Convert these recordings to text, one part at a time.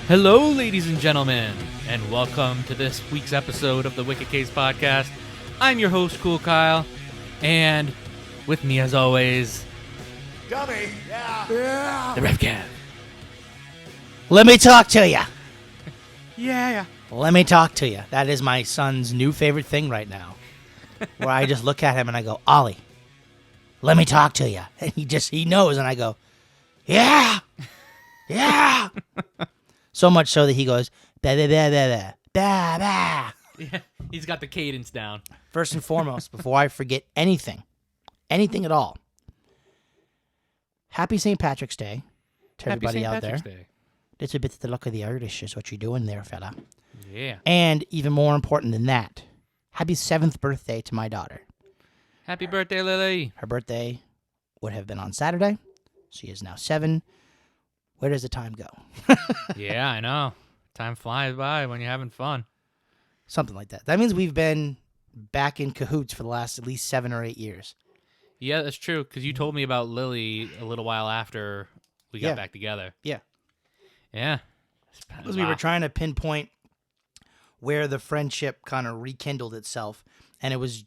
Hello, ladies and gentlemen, and welcome to this week's episode of the Wicked Case Podcast. I'm your host, Cool Kyle, and with me, as always, Dummy, yeah. the Rev Cav. Let me talk to you. Yeah. Let me talk to you. That is my son's new favorite thing right now. Where I just look at him and I go, Ollie, let me talk to you. And he knows, and I go, yeah. So much so that he goes, bah, bah, bah, bah, bah, bah, bah. Yeah, he's got the cadence down. First and foremost, before I forget anything at all, happy St. Patrick's Day to everybody out there. Day. It's a bit of the luck of the Irish is what you're doing there, fella. Yeah. And even more important than that, happy 7th birthday to my daughter. Happy birthday, Lily. Her birthday would have been on Saturday. She is now 7. Where does the time go? Yeah, I know. Time flies by when you're having fun. Something like that. That means we've been back in cahoots for the last at least 7 or 8 years. Yeah, that's true, because you told me about Lily a little while after we got back together. Yeah. Yeah. Because we were trying to pinpoint where the friendship kind of rekindled itself. And it was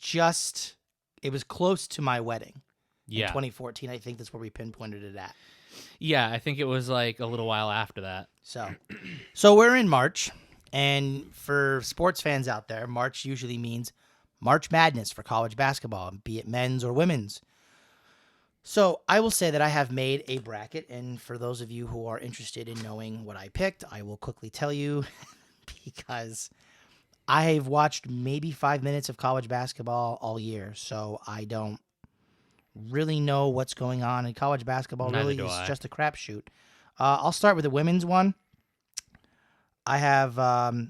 close to my wedding. In 2014, I think that's where we pinpointed it at. Yeah, I think it was like a little while after that. So we're in March, and for sports fans out there, March usually means March Madness for college basketball, be it men's or women's. So I will say that I have made a bracket, and for those of you who are interested in knowing what I picked, I will quickly tell you because I've watched maybe 5 minutes of college basketball all year, so I don't really know what's going on in college basketball. Neither really do is I. just a crapshoot. I'll start with the women's one. I have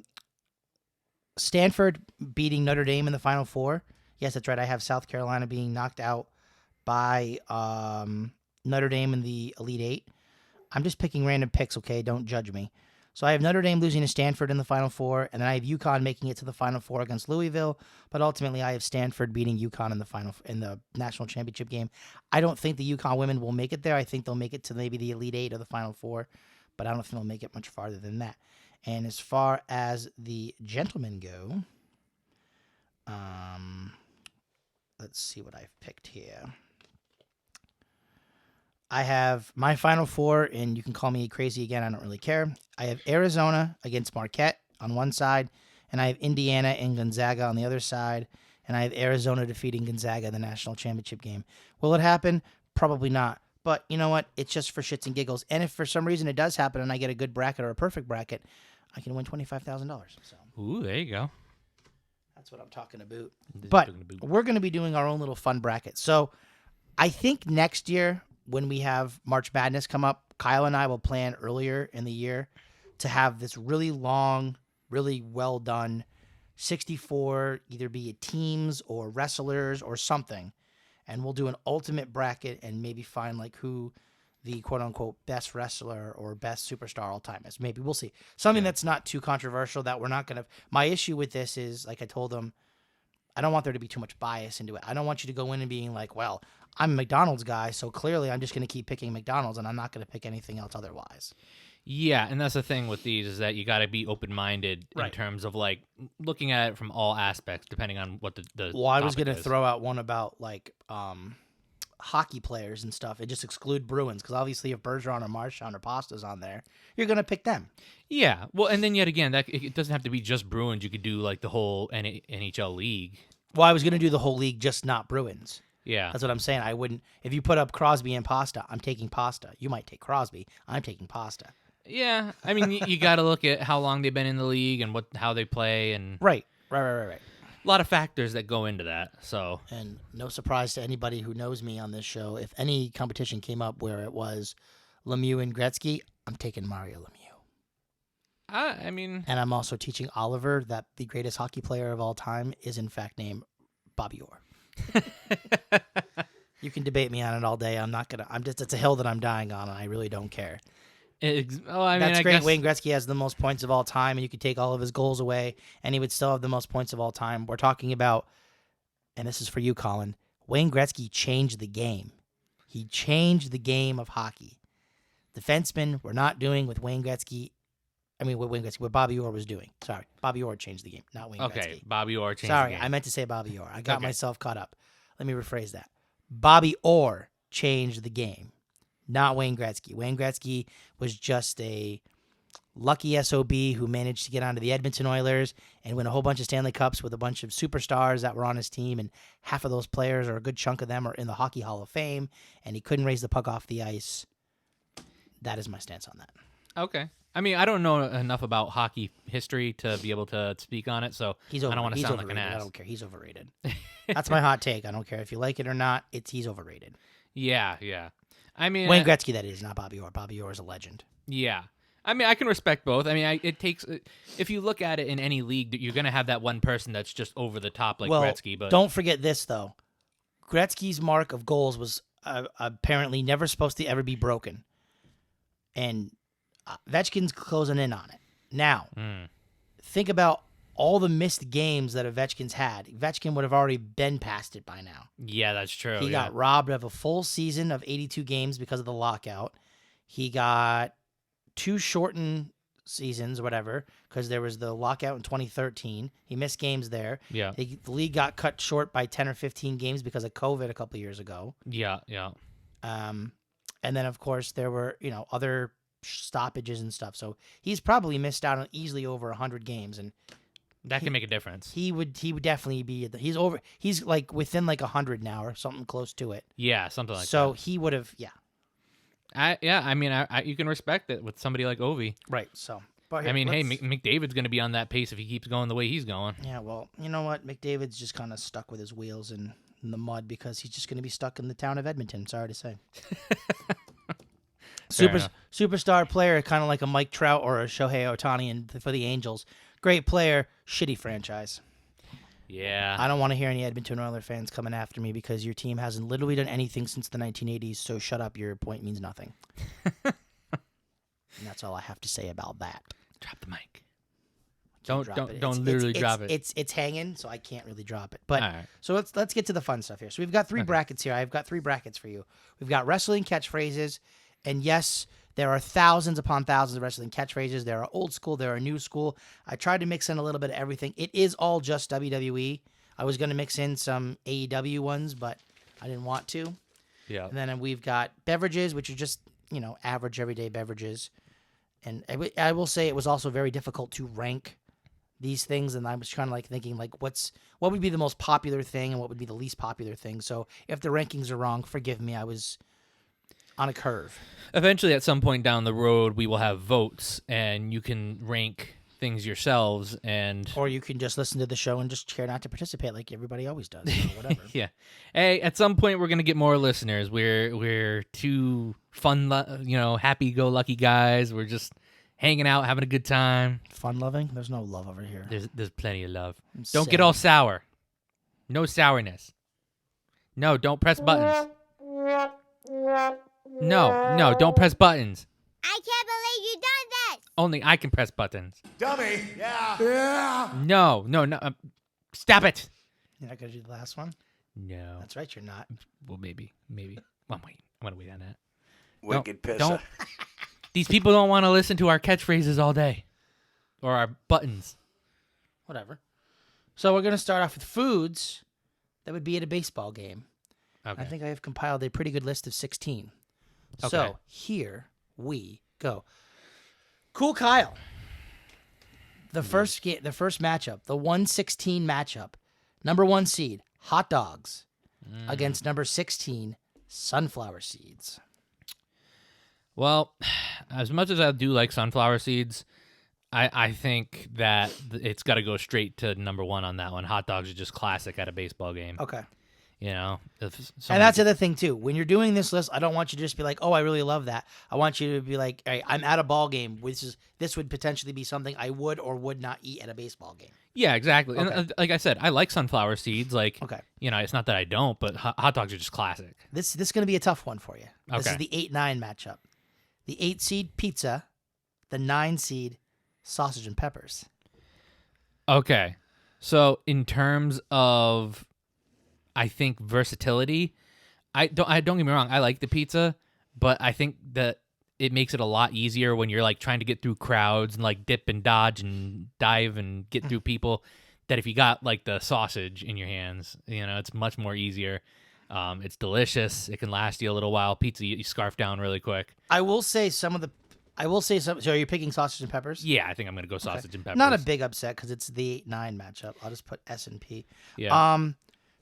Stanford beating Notre Dame in the Final Four. Yes, that's right. I have South Carolina being knocked out by Notre Dame in the Elite Eight. I'm just picking random picks, okay? Don't judge me. So I have Notre Dame losing to Stanford in the Final Four, and then I have UConn making it to the Final Four against Louisville. But ultimately, I have Stanford beating UConn in the national championship game. I don't think the UConn women will make it there. I think they'll make it to maybe the Elite Eight or the Final Four, but I don't think they'll make it much farther than that. And as far as the gentlemen go, let's see what I've picked here. I have my Final Four, and you can call me crazy again. I don't really care. I have Arizona against Marquette on one side, and I have Indiana and Gonzaga on the other side, and I have Arizona defeating Gonzaga in the national championship game. Will it happen? Probably not. But you know what? It's just for shits and giggles. And if for some reason it does happen and I get a good bracket or a perfect bracket, I can win $25,000. So Ooh, there you go. that's what I'm talking about. But we're going to be doing our own little fun bracket. So I think next year when we have March Madness come up, Kyle and I will plan earlier in the year to have this really long, really well done 64, either be it teams or wrestlers or something. And we'll do an ultimate bracket and maybe find like who the quote unquote best wrestler or best superstar all time is. Maybe we'll see. Something that's not too controversial that we're not going to. My issue with this is, like I told them, I don't want there to be too much bias into it. I don't want you to go in and being like, well, I'm a McDonald's guy, so clearly I'm just going to keep picking McDonald's and I'm not going to pick anything else otherwise. Yeah, and that's the thing with these is that you got to be open-minded in terms of like looking at it from all aspects, depending on what the Well, I was going to is. throw out one about like hockey players and stuff and just exclude Bruins because obviously if Bergeron or Marchand or Pasta's on there, you're going to pick them. Yeah, well, and then yet again, that it doesn't have to be just Bruins. You could do like the whole NHL league. Well, I was going to do the whole league, just not Bruins. Yeah, That's what I'm saying. I wouldn't. If you put up Crosby and Pasta, I'm taking Pasta. You might take Crosby. I'm taking Pasta. yeah. I mean, you got to look at how long they've been in the league and how they play, and Right. a lot of factors that go into that. So, And no surprise to anybody who knows me on this show, if any competition came up where it was Lemieux and Gretzky, I'm taking Mario Lemieux. I mean, And I'm also teaching Oliver that the greatest hockey player of all time is in fact named Bobby Orr. You can debate me on it all day. It's a hill that I'm dying on, and I really don't care. That's That's I great. guess, Wayne Gretzky has the most points of all time, and you could take all of his goals away, and he would still have the most points of all time. We're talking about, and this is for you, Colin, Wayne Gretzky changed the game. He changed the game of hockey. Defensemen were not doing what Wayne Gretzky I mean, what Wayne Gretzky, what Bobby Orr was doing. Sorry, Bobby Orr changed the game, not Wayne Gretzky. Okay, Bobby Orr changed Sorry, the game. I meant to say Bobby Orr. I got myself caught up. Let me rephrase that. Bobby Orr changed the game, not Wayne Gretzky. Wayne Gretzky was just a lucky SOB who managed to get onto the Edmonton Oilers and win a whole bunch of Stanley Cups with a bunch of superstars that were on his team, and half of those players, or a good chunk of them, are in the Hockey Hall of Fame, and he couldn't raise the puck off the ice. That is my stance on that. Okay. I mean, I don't know enough about hockey history to be able to speak on it, so I don't want to sound like an ass. I don't care. He's overrated. That's my hot take. I don't care if you like it or not. He's overrated. Yeah. I mean, Wayne Gretzky, that is, not Bobby Orr. Bobby Orr is a legend. Yeah. I mean, I can respect both. I mean, it takes, if you look at it in any league, you're going to have that one person that's just over the top like Gretzky. But don't forget this, though. Gretzky's mark of goals was apparently never supposed to ever be broken. And Ovechkin's closing in on it. Now, think about all the missed games that Ovechkin's had. Ovechkin would have already been past it by now. Yeah, that's true. He got robbed of a full season of 82 games because of the lockout. He got 2 shortened seasons, whatever, because there was the lockout in 2013. He missed games there. Yeah. The league got cut short by 10 or 15 games because of COVID a couple years ago. Yeah. And then, of course, there were, other stoppages and stuff. So he's probably missed out on easily over 100 games, and that can make a difference. He would definitely be. He's like within like 100 now or something close to it. Yeah, something like that. So he would have. Yeah. I mean, you can respect it with somebody like Ovi. Right. So. But here, McDavid's going to be on that pace if he keeps going the way he's going. Yeah. Well, you know what? McDavid's just kind of stuck with his wheels in the mud because he's just going to be stuck in the town of Edmonton. Sorry to say. Superstar player, kind of like a Mike Trout or a Shohei Ohtani for the Angels. Great player, shitty franchise. Yeah. I don't want to hear any Edmonton Oilers fans coming after me because your team hasn't literally done anything since the 1980s, so shut up. Your point means nothing. And that's all I have to say about that. Drop the mic. Don't literally drop it. It's hanging, so I can't really drop it. But right. So let's get to the fun stuff here. So we've got 3 brackets here. I've got 3 brackets for you. We've got wrestling catchphrases, and yes, there are thousands upon thousands of wrestling catchphrases. There are old school, there are new school. I tried to mix in a little bit of everything. It is all just WWE. I was going to mix in some AEW ones, but I didn't want to. Yeah. And then we've got beverages, which are just, average everyday beverages. And I will say it was also very difficult to rank these things, and I was trying to thinking what would be the most popular thing and what would be the least popular thing. So if the rankings are wrong, forgive me. I was on a curve. Eventually, at some point down the road, we will have votes, and you can rank things yourselves, or you can just listen to the show and just care not to participate like everybody always does, or whatever. Yeah. Hey, at some point, we're gonna get more listeners. We're 2 fun, happy-go-lucky guys. We're just hanging out, having a good time. Fun-loving? There's no love over here. There's plenty of love. Don't get all sour. No sourness. No, don't press buttons. No, don't press buttons. I can't believe you done that. Only I can press buttons. Dummy. Yeah. No. Stop it. You're not going to do the last one? No. That's right, you're not. Well, maybe. Well, I'm going to wait on that. Wicked pisser. Don't. These people don't want to listen to our catchphrases all day. Or our buttons. Whatever. So we're going to start off with foods that would be at a baseball game. Okay. I think I have compiled a pretty good list of 16. Okay. So here we go. Cool Kyle. The first matchup, the 1-16 matchup. Number 1 seed, hot dogs, against number 16, sunflower seeds. Well, as much as I do like sunflower seeds, I think that it's got to go straight to number 1 on that one. Hot dogs are just classic at a baseball game. Okay. And that's the other thing, too. When you're doing this list, I don't want you to just be like, oh, I really love that. I want you to be like, hey, I'm at a ball game. This would potentially be something I would or would not eat at a baseball game. Yeah, exactly. Okay. And like I said, I like sunflower seeds. Okay. It's not that I don't, but hot dogs are just classic. This is going to be a tough one for you. Okay. This is the 8-9 matchup. The 8 seed, pizza. The 9 seed, sausage and peppers. Okay. So in terms of, I think, versatility, I don't get me wrong, I like the pizza, but I think that it makes it a lot easier when you're like trying to get through crowds and like dip and dodge and dive and get through people. That if you got like the sausage in your hands, it's much more easier. It's delicious. It can last you a little while. Pizza you scarf down really quick. I will say some. So are you picking sausage and peppers? Yeah, I think I'm gonna go sausage and peppers. Not a big upset because it's the 8-9 matchup. I'll just put S and P. Yeah.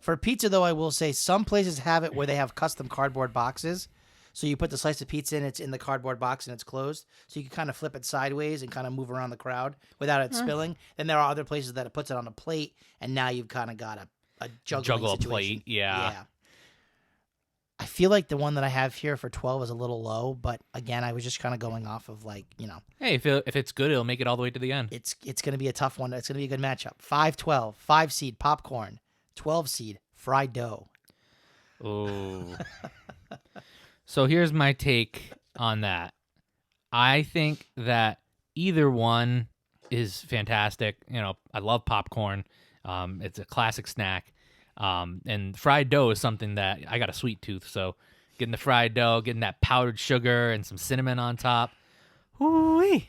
For pizza though, I will say some places have it where they have custom cardboard boxes. So you put the slice of pizza in, it's in the cardboard box and it's closed. So you can kind of flip it sideways and kind of move around the crowd without it spilling. Then there are other places that it puts it on a plate, and now you've kind of got a juggling situation. Plate, yeah. I feel like the one that I have here for 12 is a little low, but again, I was just kind of going off of Hey, if it's good, it'll make it all the way to the end. It's going to be a tough one. It's going to be a good matchup. 5-12, 5 seed popcorn, 12 seed fried dough. Oh. So here's my take on that. I think that either one is fantastic. I love popcorn. It's a classic snack. And fried dough is something that I got a sweet tooth. So getting the fried dough, getting that powdered sugar and some cinnamon on top. Woo-wee.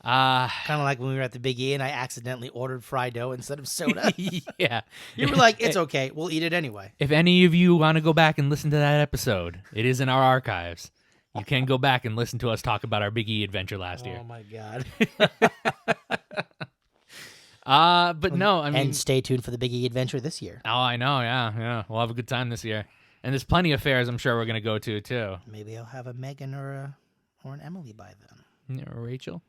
Kind of like when we were at the Big E and I accidentally ordered fried dough instead of soda. Yeah. You were like, it's okay. We'll eat it anyway. If any of you want to go back and listen to that episode, it is in our archives. You can go back and listen to us talk about our Big E adventure last year. Oh, my God. But no, I mean... And stay tuned for the Big E adventure this year. Oh, I know, yeah. We'll have a good time this year. And there's plenty of fairs I'm sure we're going to go to, too. Maybe I'll have a Megan or an Emily by then. Yeah, or Rachel.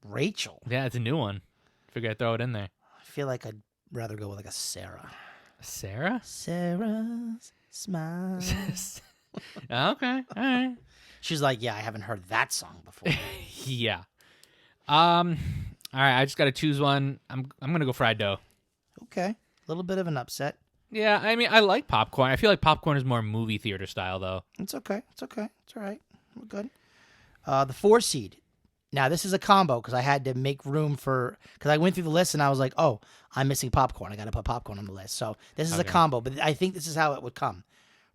Rachel? Yeah, it's a new one. Figure I'd throw it in there. I feel like I'd rather go with like a Sarah. Sarah? Sarah's smile. Okay, all right. She's like, yeah, I haven't heard that song before. Yeah. All right, I just got to choose one. I'm going to go fried dough. Okay. A little bit of an upset. Yeah, I mean, I like popcorn. I feel like popcorn is more movie theater style, though. It's okay. It's all right. We're good. The 4 seed. Now, this is a combo because I had to make room because I went through the list and I was like, oh, I'm missing popcorn. I got to put popcorn on the list. So this is a combo, but I think this is how it would come.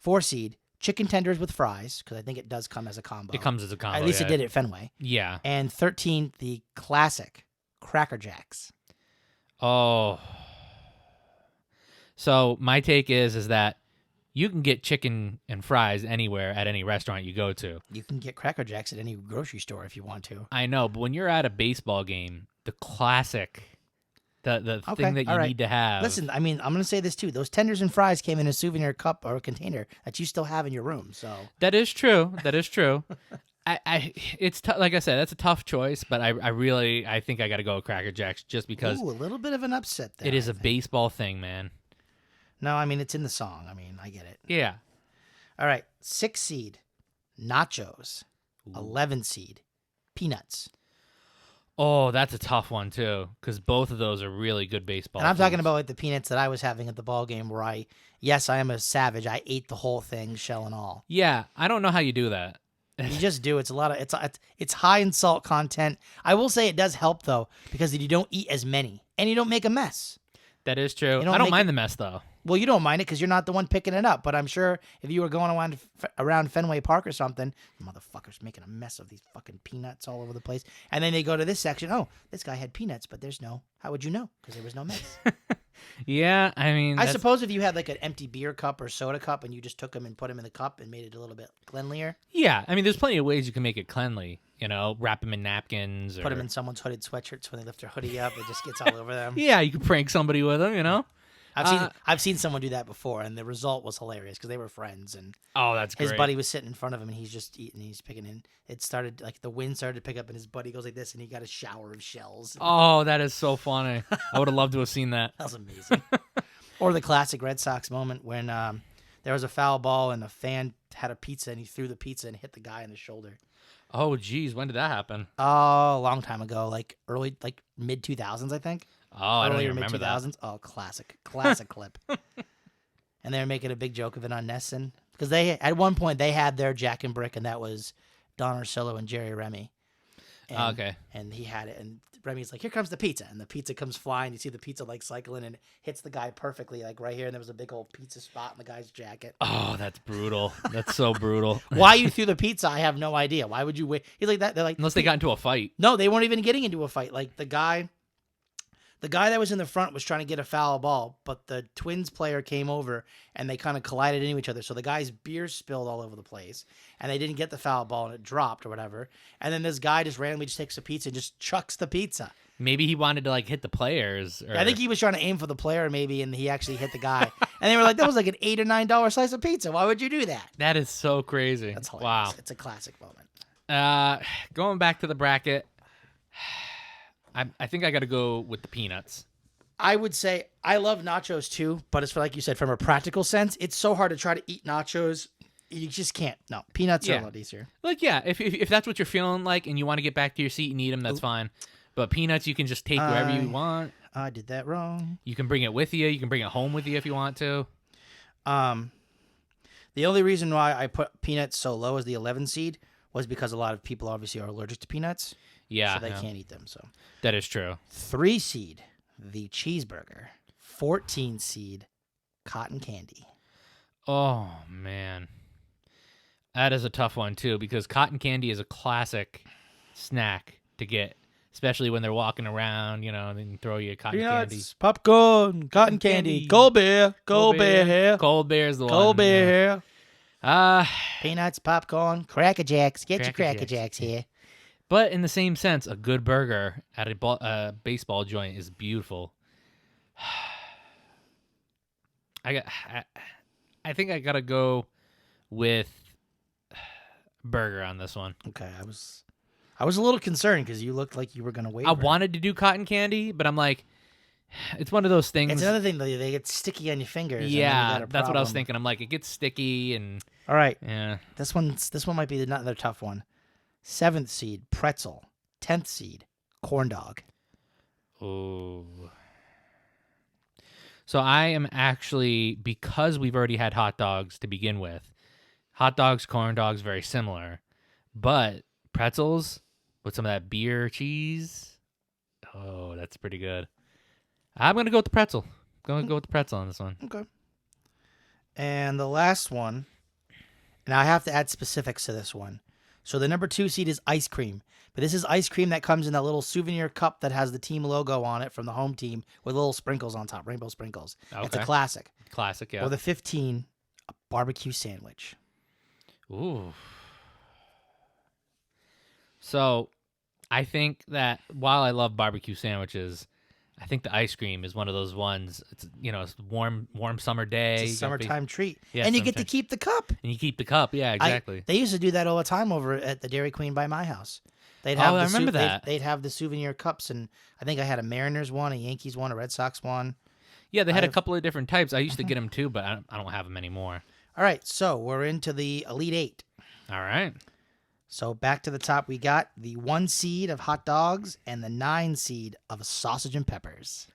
4 seed, chicken tenders with fries, because I think it does come as a combo. It comes as a combo, At least it did at Fenway. Yeah. And 13, the classic Cracker Jacks. Oh. So my take is that you can get chicken and fries anywhere at any restaurant you go to. You can get Cracker Jacks at any grocery store if you want to. I know, but when you're at a baseball game, the classic, the thing that you need to have. Listen, I mean, I'm going to say this too. Those tenders and fries came in a souvenir cup or a container that you still have in your room. So that is true. It's like I said, that's a tough choice, but I think I got to go with Cracker Jacks just because. Ooh, a little bit of an upset there. It is a baseball thing, man. No, I mean, it's in the song. I mean, I get it. Yeah. All right. 6 seed, nachos. Ooh. 11 seed, peanuts. Oh, that's a tough one, too, because both of those are really good baseball And I'm foods. talking about like the peanuts that I was having at the ball game where I am a savage. I ate the whole thing, shell and all. Yeah, I don't know how you do that. You just do. It's a lot of it's high in salt content. I will say it does help though because you don't eat as many and you don't make a mess. That is true. I don't mind the mess though. Well, you don't mind it because you're not the one picking it up. But I'm sure if you were going around Fenway Park or something, motherfuckers making a mess of these fucking peanuts all over the place. And then they go to this section. Oh, this guy had peanuts, but there's no. How would you know? Because there was no mess. Yeah, I mean, I suppose if you had like an empty beer cup or soda cup and you just took them and put them in the cup and made it a little bit cleanlier. Yeah, I mean, there's plenty of ways you can make it cleanly. Wrap them in napkins. Put them in someone's hooded sweatshirts when they lift their hoodie up. It just gets all over them. Yeah, you could prank somebody with them, I've seen someone do that before, and the result was hilarious because they were friends. And oh, that's great. His buddy was sitting in front of him, and he's just eating. He's picking in. It started like the wind started to pick up, and his buddy goes like this, and he got a shower of shells. Oh, that is so funny. I would have loved to have seen that. That was amazing. Or the classic Red Sox moment when there was a foul ball and a fan had a pizza, and he threw the pizza and hit the guy in the shoulder. Oh, geez, when did that happen? Oh, a long time ago, like mid 2000s, I think. Oh, I don't even remember that. Oh, classic clip. And they were making a big joke of it on Nesson because at one point they had their Jack and Brick, and that was Don Orsillo and Jerry Remy. And, Okay. And he had it, and Remy's like, "Here comes the pizza," and the pizza comes flying. You see the pizza like cycling and it hits the guy perfectly, like right here. And there was a big old pizza spot in the guy's jacket. Oh, that's brutal. That's so brutal. Why you threw the pizza, I have no idea. Why would you wait? He's like that. They're like, Unless they got into a fight. no, they weren't even getting into a fight. Like the guy that was in the front was trying to get a foul ball, but the Twins player came over and they kind of collided into each other. So the guy's beer spilled all over the place, and they didn't get the foul ball, and it dropped or whatever. And then this guy just randomly just takes a pizza and just chucks the pizza. Maybe he wanted to like hit the players. Or... I think he was trying to aim for the player maybe, and he actually hit the guy. And they were like, "That was like an $8 or $9 slice of pizza. Why would you do that?" That is so crazy. That's hilarious. Wow. It's a classic moment. Going back to the bracket, I think I got to go with the peanuts. I would say I love nachos too, but it's for, like you said, from a practical sense, it's so hard to try to eat nachos. You just can't. No, peanuts are a lot easier. Like, yeah, if that's what you're feeling like and you want to get back to your seat and eat them, that's fine. But peanuts, you can just take wherever you want. I did that wrong. You can bring it with you. You can bring it home with you if you want to. The only reason why I put peanuts so low as the 11 seed was because a lot of people obviously are allergic to peanuts. Yeah. So they can't eat them. So that is true. 3 seed, the cheeseburger. 14 seed, cotton candy. Oh, man. That is a tough one, too, because cotton candy is a classic snack to get, especially when they're walking around, and they can throw you cotton candy. Popcorn, cotton candy, cold beer here. Cold beer is the one. Cold beer here. Yeah. Peanuts, popcorn, Cracker Jacks. Get your Cracker Cracker Jacks here. But in the same sense, a good burger at a baseball joint is beautiful. I think I gotta go with burger on this one. Okay, I was a little concerned because you looked like you were gonna waver. I wanted to do cotton candy, but I'm like, it's one of those things. It's another thing though; they get sticky on your fingers. Yeah, that's what I was thinking. I'm like, it gets sticky and. All right. Yeah. This one might be another tough one. 7th seed, pretzel. 10th seed, corn dog. Oh. So I am actually, because we've already had hot dogs to begin with, hot dogs, corn dogs, very similar. But pretzels with some of that beer cheese, oh, that's pretty good. I'm going to go with the pretzel. Going to go with the pretzel on this one. Okay. And the last one, and I have to add specifics to this one. So the number 2 seed is ice cream. But this is ice cream that comes in that little souvenir cup that has the team logo on it from the home team with little sprinkles on top, rainbow sprinkles. Okay. It's a classic. Classic, yeah. Or the 15, a barbecue sandwich. Ooh. So I think that while I love barbecue sandwiches, I think the ice cream is one of those ones. It's it's warm summer day. It's a summertime treat. Yeah, and you get to keep the cup. And you keep the cup. Yeah, exactly. They used to do that all the time over at the Dairy Queen by my house. They'd I remember that. They'd have the souvenir cups, and I think I had a Mariners one, a Yankees one, a Red Sox one. Yeah, they had a couple of different types. I used to get them too, but I don't have them anymore. All right, so we're into the Elite 8. All right. So back to the top, we got the 1 seed of hot dogs and the 9 seed of sausage and peppers.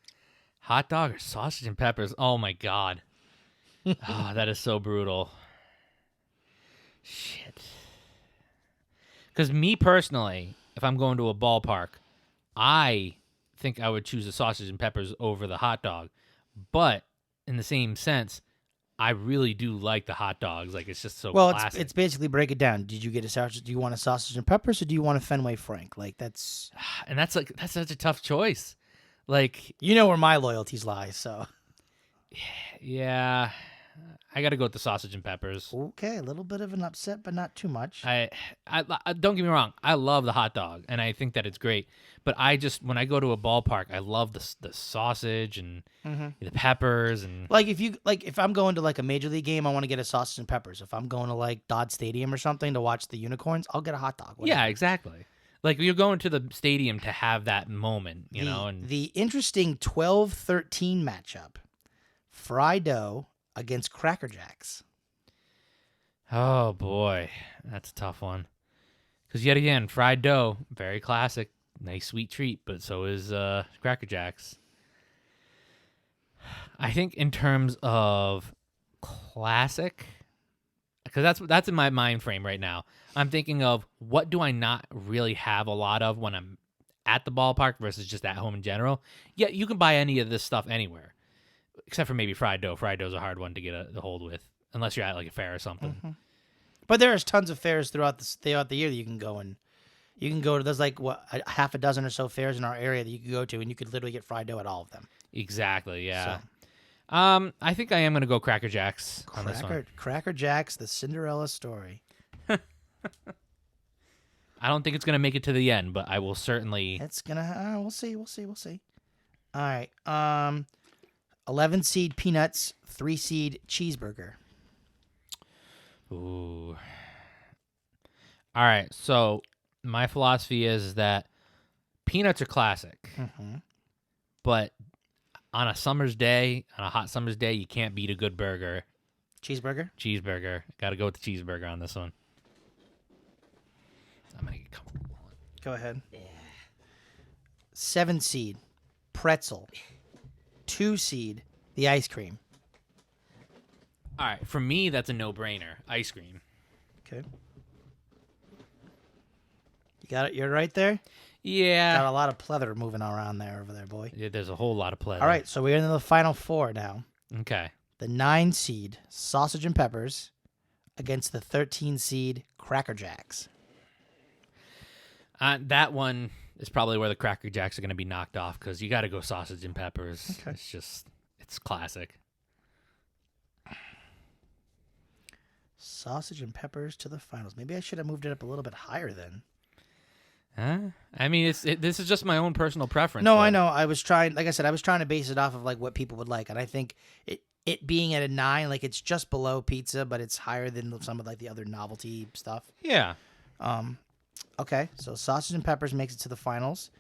Hot dog or sausage and peppers? Oh, my God. Oh, that is so brutal. Shit. Because me personally, if I'm going to a ballpark, I think I would choose the sausage and peppers over the hot dog. But in the same sense, I really do like the hot dogs. Like, it's just so classic. Well, it's basically break it down. Did you get a sausage? Do you want a sausage and peppers, or do you want a Fenway Frank? Like, that's... And that's such a tough choice. Like... You know where my loyalties lie, so... Yeah... I got to go with the sausage and peppers. Okay, a little bit of an upset, but not too much. I don't get me wrong. I love the hot dog, and I think that it's great. But when I go to a ballpark, I love the sausage and the peppers and if I'm going to like a major league game, I want to get a sausage and peppers. If I'm going to like Dodge Stadium or something to watch the Unicorns, I'll get a hot dog. Whatever. Yeah, exactly. Like you're going to the stadium to have that moment, you know. And the interesting 12-13 matchup, fried dough against Cracker Jacks. Oh, boy. That's a tough one. Because yet again, fried dough, very classic. Nice sweet treat, but so is Cracker Jacks. I think in terms of classic, because that's in my mind frame right now. I'm thinking of what do I not really have a lot of when I'm at the ballpark versus just at home in general. Yeah, you can buy any of this stuff anywhere, except for maybe fried dough. Fried dough's a hard one to get a hold with, unless you're at like a fair or something. Mm-hmm. But there's tons of fairs throughout the year that you can go and you can go to. There's like a half a dozen or so fairs in our area that you can go to, and you could literally get fried dough at all of them. Exactly. Yeah. So. I think I am gonna go Cracker Jacks on this one. Cracker Jacks, the Cinderella story. I don't think it's gonna make it to the end, but I will certainly. It's gonna. We'll see. All right. 11 seed peanuts, 3 seed cheeseburger. Ooh. All right. So my philosophy is that peanuts are classic, but on a summer's day, on a hot summer's day, you can't beat a good burger. Cheeseburger. Got to go with the cheeseburger on this one. I'm gonna get comfortable. Go ahead. Yeah. 7 seed pretzel, 2 seed the ice cream. All right, for me, that's a no-brainer. Ice cream. Okay. You got it. You're right there. Yeah. Got a lot of pleather moving around over there, boy. Yeah, there's a whole lot of pleather. All right, so we're in the final 4 now. Okay. The 9 seed sausage and peppers against the 13 seed Cracker Jacks. That one is probably where the Cracker Jacks are going to be knocked off because you got to go sausage and peppers. Okay. It's classic. Sausage and peppers to the finals. Maybe I should have moved it up a little bit higher then. Huh? I mean, this is just my own personal preference. No, I know. I was trying to base it off of like what people would like, and I think it being at a 9, like it's just below pizza, but it's higher than some of like the other novelty stuff. Yeah. Okay, so sausage and peppers makes it to the finals.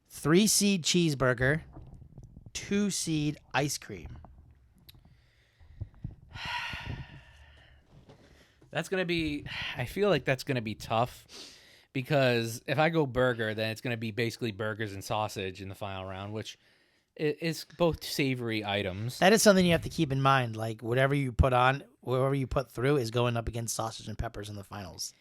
3 seed cheeseburger, 2 seed ice cream. That's gonna be. I feel like that's gonna be tough. Because if I go burger, then it's going to be basically burgers and sausage in the final round, which is both savory items. That is something you have to keep in mind. Like, whatever you put through is going up against sausage and peppers in the finals.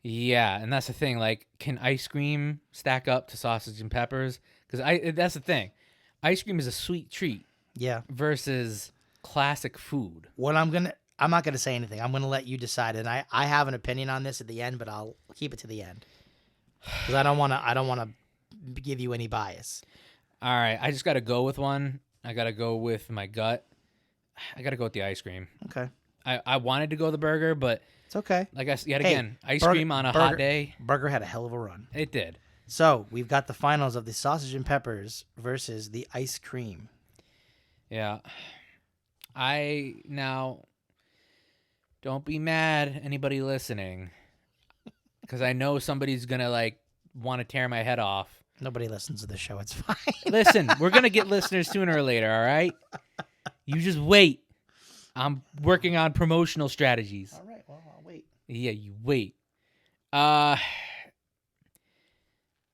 Yeah, and that's the thing. Like, can ice cream stack up to sausage and peppers? Because that's the thing. Ice cream is a sweet treat. Yeah. Versus classic food. I'm not going to say anything. I'm going to let you decide. And I have an opinion on this at the end, but I'll keep it to the end. Because I don't want to give you any bias. All right. I just got to go with one. I got to go with my gut. I got to go with the ice cream. Okay. I wanted to go the burger, but it's okay. Like again, ice cream on a hot day. Burger had a hell of a run. It did. So we've got the finals of the sausage and peppers versus the ice cream. Yeah. Don't be mad, anybody listening, because I know somebody's going to, want to tear my head off. Nobody listens to the show. It's fine. Listen, we're going to get listeners sooner or later, all right? You just wait. I'm working on promotional strategies. All right, well, I'll wait. Yeah, you wait.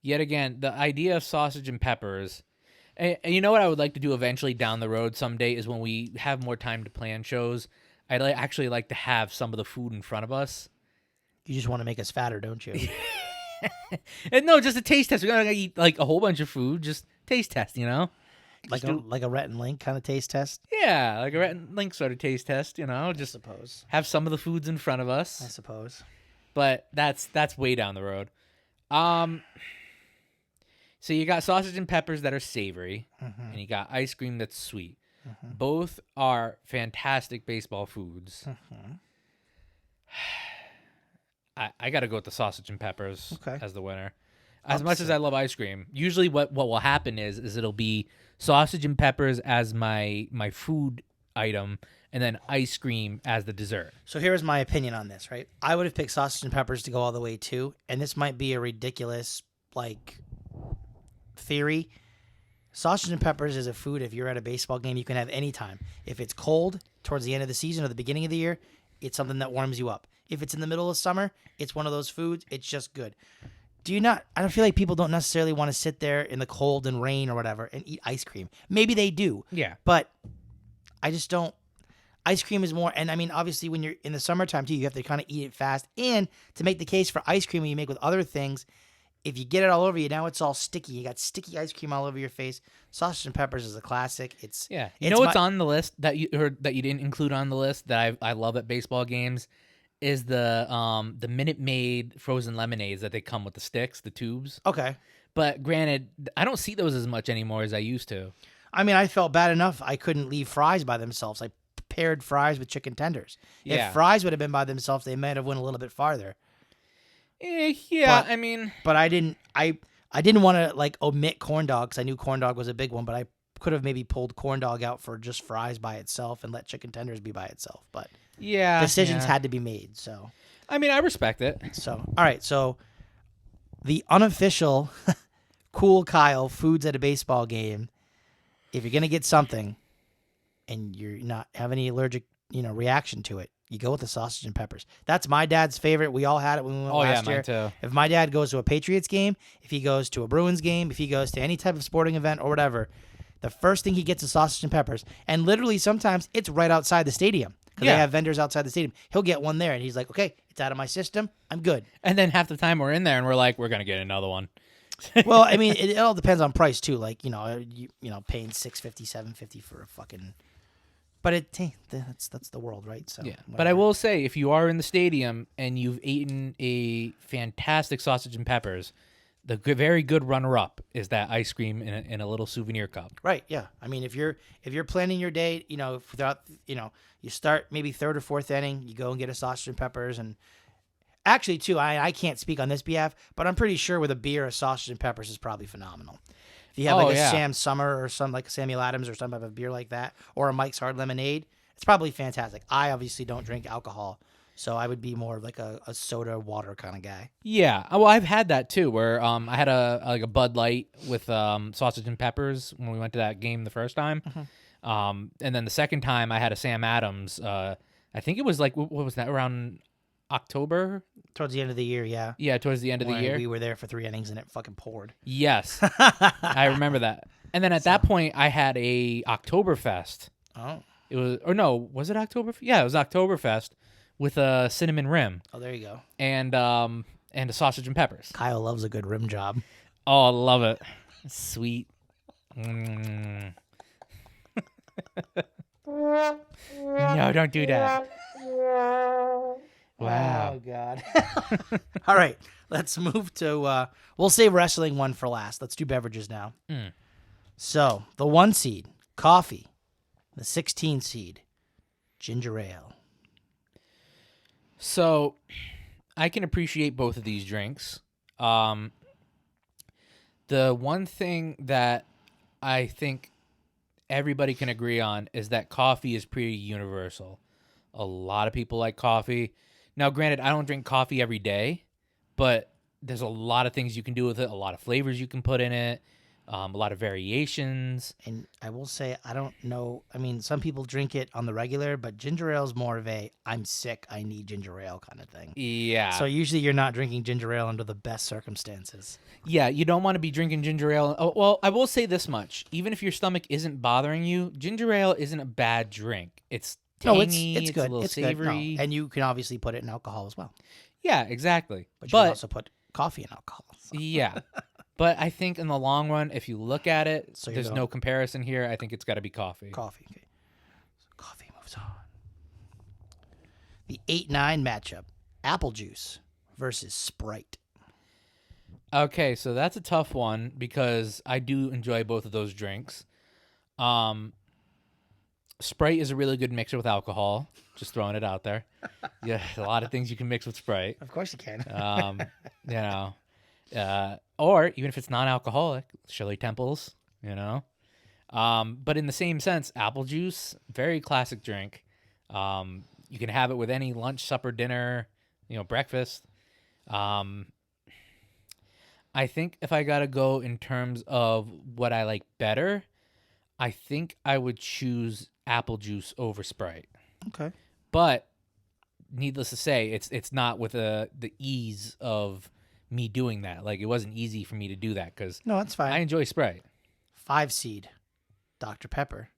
Yet again, the idea of sausage and peppers, and you know what I would like to do eventually down the road someday is when we have more time to plan shows, I'd actually like to have some of the food in front of us. You just want to make us fatter, don't you? And no, just a taste test. We're going to eat a whole bunch of food, just taste test, Like a Rhett and Link kind of taste test? Yeah, like a Rhett and Link sort of taste test, Just I suppose. Have some of the foods in front of us. I suppose. But that's way down the road. So you got sausage and peppers that are savory, and you got ice cream that's sweet. Both are fantastic baseball foods. I got to go with the sausage and peppers as the winner. As much as I love ice cream, usually what will happen is it'll be sausage and peppers as my food item, and then ice cream as the dessert. So here's my opinion on this, right? I would have picked sausage and peppers to go all the way too, and this might be a ridiculous theory. Sausage and peppers is a food if you're at a baseball game you can have anytime. If it's cold towards the end of the season or the beginning of the year, it's something that warms you up. If it's in the middle of summer, it's one of those foods. It's just good. I don't feel like people don't necessarily want to sit there in the cold and rain or whatever and eat ice cream. Maybe they do. Yeah. But I just don't. Ice cream is more, and I mean, obviously, when you're in the summertime too, you have to kind of eat it fast. And to make the case for ice cream, when you make with other things, if you get it all over you, now it's all sticky. You got sticky ice cream all over your face. Sausage and peppers is a classic. It's You know what's on the list that you didn't include on the list that I love at baseball games is the Minute Maid frozen lemonades that they come with the sticks, the tubes. Okay. But granted, I don't see those as much anymore as I used to. I mean, I felt bad enough I couldn't leave fries by themselves. I paired fries with chicken tenders. Yeah. If fries would have been by themselves, they might have went a little bit farther. I mean, but I didn't want to like omit corn dog because I knew corn dog was a big one, but I could have maybe pulled corn dog out for just fries by itself and let chicken tenders be by itself. But decisions had to be made. So I mean, I respect it. So all right, so the unofficial Cool Kyle foods at a baseball game. If you're gonna get something and you're not have any allergic, reaction to it, you go with the sausage and peppers. That's my dad's favorite. We all had it when we went last year. Mine too. If my dad goes to a Patriots game, if he goes to a Bruins game, if he goes to any type of sporting event or whatever, the first thing he gets is sausage and peppers. And literally sometimes it's right outside the stadium because they have vendors outside the stadium. He'll get one there and he's like, okay, it's out of my system. I'm good. And then half the time we're in there and we're like, we're going to get another one. Well, I mean, it all depends on price too. Like, paying $6.50, $7.50 for a fucking... But that's the world, right? So yeah. whatever. But I will say, if you are in the stadium and you've eaten a fantastic sausage and peppers, the very good runner-up is that ice cream in a little souvenir cup. Right. Yeah. I mean, if you're planning your day, throughout, you start maybe third or fourth inning, you go and get a sausage and peppers, and actually too, I can't speak on this behalf, but I'm pretty sure with a beer, a sausage and peppers is probably phenomenal. If you have a Sam Summer or some like a Samuel Adams or some type of beer like that, or a Mike's Hard Lemonade, it's probably fantastic. I obviously don't drink alcohol, so I would be more of like a soda water kind of guy. Yeah, well, I've had that too, where I had a Bud Light with sausage and peppers when we went to that game the first time, and then the second time I had a Sam Adams. I think it was like what was that, around October? Towards the end of the year, yeah. Yeah, towards the end of the year. We were there for 3 innings and it fucking poured. Yes. I remember that. And then at that point, I had a Oktoberfest. Oh. It was, or no, was it Oktoberfest? Yeah, it was Oktoberfest with a cinnamon rim. Oh, there you go. And a sausage and peppers. Kyle loves a good rim job. Oh, I love it. Sweet. No, don't do that. Wow. Oh, God. All right. Let's move to, we'll save wrestling one for last. Let's do beverages now. So, the 1 seed, coffee. The 16 seed, ginger ale. So, I can appreciate both of these drinks. The one thing that I think everybody can agree on is that coffee is pretty universal. A lot of people like coffee. Now, granted, I don't drink coffee every day, but there's a lot of things you can do with it, a lot of flavors you can put in it, a lot of variations. And I will say, I don't know. I mean, some people drink it on the regular, but ginger ale is more of a, I'm sick, I need ginger ale kind of thing. Yeah. So usually you're not drinking ginger ale under the best circumstances. Yeah, you don't want to be drinking ginger ale. Oh, well, I will say this much. Even if your stomach isn't bothering you, ginger ale isn't a bad drink. It's tangy, it's good. A little it's savory. Good. No. And you can obviously put it in alcohol as well. Yeah, exactly. But you can also put coffee in alcohol. So. Yeah. But I think in the long run, if you look at it, so there's no comparison here. I think it's got to be coffee. Coffee. Okay. So coffee moves on. The 8-9 matchup, apple juice versus Sprite. Okay, so that's a tough one because I do enjoy both of those drinks. Sprite is a really good mixer with alcohol. Just throwing it out there. Yeah, a lot of things you can mix with Sprite. Of course you can. Or even if it's non-alcoholic, Shirley Temples, But in the same sense, apple juice, very classic drink. You can have it with any lunch, supper, dinner, breakfast. I think if I got to go in terms of what I like better, I think I would choose apple juice over Sprite. Okay. But needless to say, it's not with the ease of me doing that. Like, it wasn't easy for me to do that because no, that's fine. I enjoy Sprite. 5 seed, Dr. Pepper.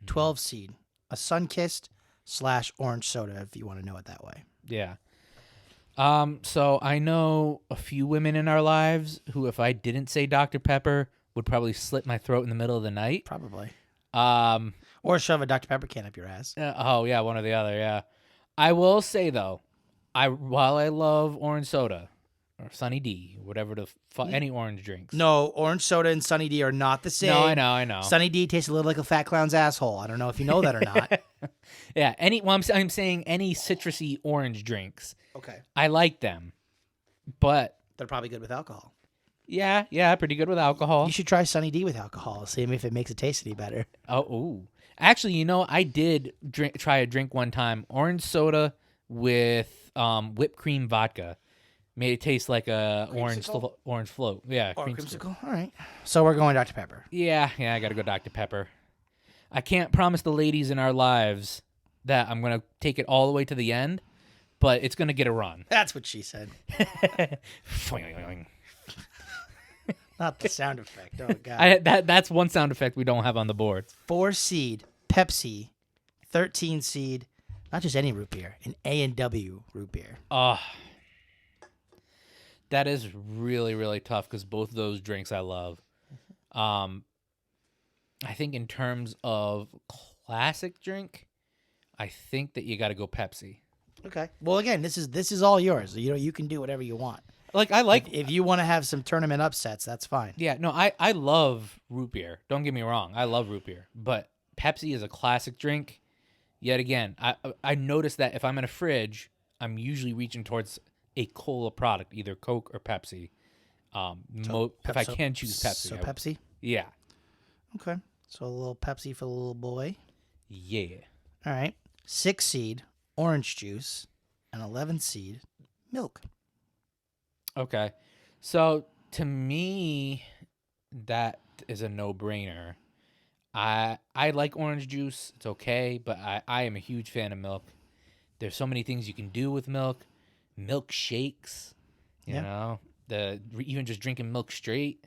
12 seed, a sun-kissed / orange soda, if you want to know it that way. Yeah. So I know a few women in our lives who, if I didn't say Dr. Pepper, would probably slit my throat in the middle of the night. Probably. Um, Or shove a Dr. Pepper can up your ass. oh yeah, one or the other. Yeah. I will say though, while I love orange soda or Sunny D, whatever any orange drinks. No, orange soda and Sunny D are not the same. No, I know. Sunny D tastes a little like a fat clown's asshole. I don't know if you know that or not. Yeah. I'm saying any citrusy orange drinks. Okay. I like them, but They're probably good with alcohol. yeah, pretty good with alcohol. You should try Sunny D with alcohol. See if it makes it taste any better. Ooh. Actually, I did try a drink one time, orange soda with whipped cream vodka. Made it taste like a orange float. Yeah, Or creamsicle. creamsicle. All right. So we're going Dr. Pepper. Yeah, I got to go Dr. Pepper. I can't promise the ladies in our lives that I'm going to take it all the way to the end, but it's going to get a run. That's what she said. Not the sound effect. Oh, God. That's one sound effect we don't have on the board. 4 seed Pepsi, 13 seed, not just any root beer, an A&W root beer. That is really, really tough because both of those drinks I love. I think in terms of classic drink, I think that you got to go Pepsi. Okay. Well, again, this is all yours. You can do whatever you want. Like I like if you want to have some tournament upsets, that's fine. Yeah, no, I love root beer. Don't get me wrong, I love root beer, but Pepsi is a classic drink. Yet again, I noticed that if I'm in a fridge, I'm usually reaching towards a cola product, either Coke or Pepsi. If I can choose Pepsi. So Pepsi? Yeah. Okay. So a little Pepsi for the little boy. Yeah. All right. 6 seed, orange juice, and 11 seed, milk. Okay. So to me, that is a no-brainer. I like orange juice. It's okay, but I am a huge fan of milk. There's so many things you can do with milk. Milkshakes, you know, even just drinking milk straight,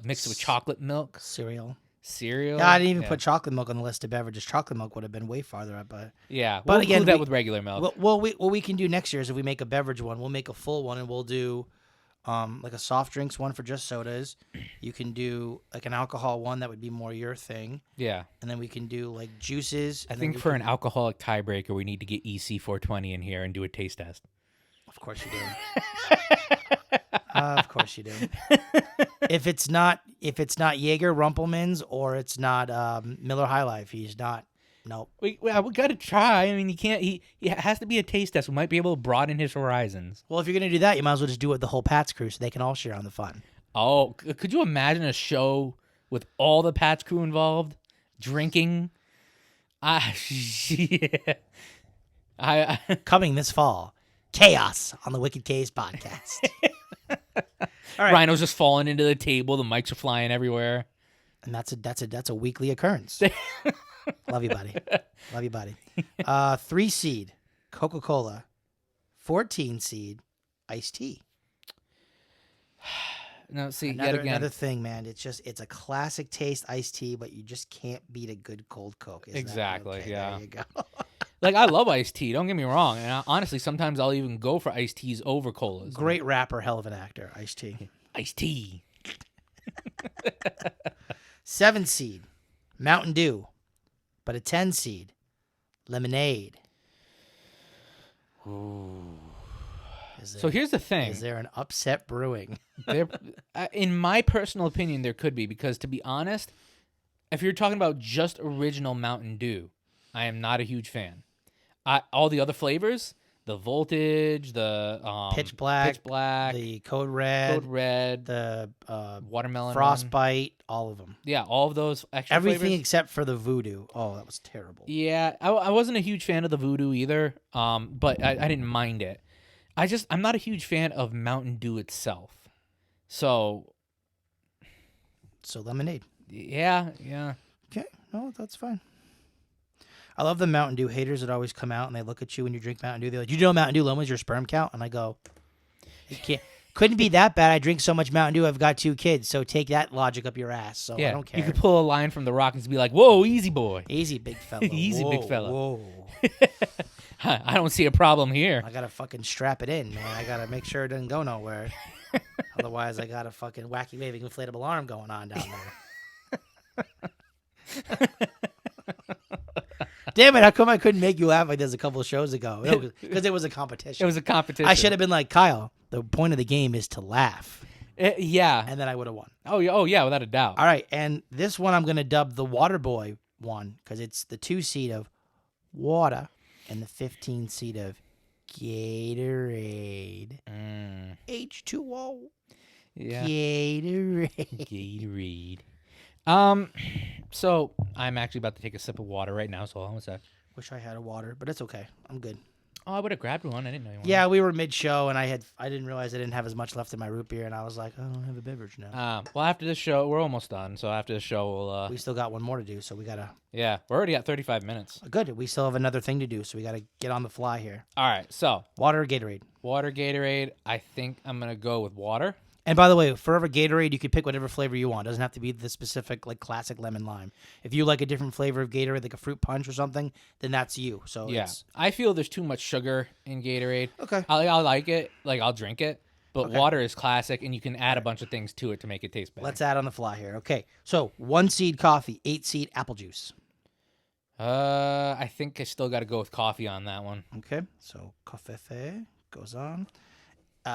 mixed with chocolate milk. Cereal. Yeah, I didn't even put chocolate milk on the list of beverages. Chocolate milk would have been way farther up. But we'll again, do that with regular milk. What we can do next year is if we make a beverage one, we'll make a full one and we'll do like a soft drinks one for just sodas. You can do like an alcohol one that would be more your thing. Yeah. And then we can do like juices. I think for an alcoholic tiebreaker, we need to get EC420 in here and do a taste test. Of course you do. Of course you do. If it's not Jaeger Rumpelmans or it's not Miller High Life, he's not. Nope. We got to try. I mean, you can't. He has to be a taste test. We might be able to broaden his horizons. Well, if you're gonna do that, you might as well just do it with the whole Pats crew, so they can all share on the fun. Oh, could you imagine a show with all the Pats crew involved drinking? Yeah. Coming this fall, Chaos on the Wicked K's podcast. All right. Rhino's just falling into the table. The mics are flying everywhere. And that's a weekly occurrence. Love you, buddy. Love you, buddy. 3 seed, Coca-Cola. 14 seed, iced tea. No, see, another thing, man. It's a classic taste iced tea, but you just can't beat a good cold Coke. Exactly. Okay? Yeah. There you go. Like, I love iced tea. Don't get me wrong. And honestly, sometimes I'll even go for iced teas over colas. Great rapper, hell of an actor. Iced tea. Iced tea. 7 seed, Mountain Dew, but a 10 seed, lemonade. Ooh. So here's the thing. Is there an upset brewing? In my personal opinion, there could be, because to be honest, if you're talking about just original Mountain Dew, I am not a huge fan. All the other flavors, the Voltage, the Pitch Black, the Code Red, the Watermelon, Frostbite, all of them. Yeah, all of those extra Everything flavors. Except for the Voodoo. Oh, that was terrible. Yeah, I wasn't a huge fan of the Voodoo either, but I didn't mind it. I'm not a huge fan of Mountain Dew itself. So lemonade. Yeah. Okay, no, that's fine. I love the Mountain Dew haters that always come out and they look at you when you drink Mountain Dew. They're like, "You know Mountain Dew lowers your sperm count?" And I go, "You can't. Couldn't be that bad. I drink so much Mountain Dew. I've got 2 kids. So take that logic up your ass." So yeah, I don't care. You could pull a line from The Rock and be like, "Whoa, easy boy, easy big fella, easy whoa, big fella." Whoa. I don't see a problem here. I gotta fucking strap it in, man. I gotta make sure it doesn't go nowhere. Otherwise, I got a fucking wacky waving inflatable arm going on down there. Damn it! How come I couldn't make you laugh like this a couple of shows ago? Because it was a competition. It was a competition. I should have been like, Kyle, the point of the game is to laugh. Yeah. And then I would have won. Oh, yeah, without a doubt. All right, and this one I'm going to dub the Water Boy one because it's the 2 seed of water and the 15 seed of Gatorade. H2O. Yeah. Gatorade. So I'm actually about to take a sip of water right now, so hold on a sec. Wish I had a water, but it's okay. I'm good. Oh, I would have grabbed one. I didn't know you wanted. Yeah, we were mid-show, and I didn't realize I didn't have as much left in my root beer, and I was like, I don't have a beverage now. Well, after this show, we're almost done. So after the show, we'll. We still got one more to do, so we gotta. Yeah, we're already at 35 minutes. Good. We still have another thing to do, so we gotta get on the fly here. All right, so Water or Gatorade? Water, Gatorade. I think I'm gonna go with water. And by the way, Forever Gatorade, you can pick whatever flavor you want. It doesn't have to be the specific, like, classic lemon lime. If you like a different flavor of Gatorade, like a fruit punch or something, then that's you. So Yeah, I feel there's too much sugar in Gatorade. Okay. I'll like it, like I'll drink it, but Okay. water is classic, and you can add a bunch of things to it to make it taste better. Let's add on the fly here. Okay. So 1 seed coffee, 8 seed apple juice. I think I still got to go with coffee on that one. Okay. So coffee goes on.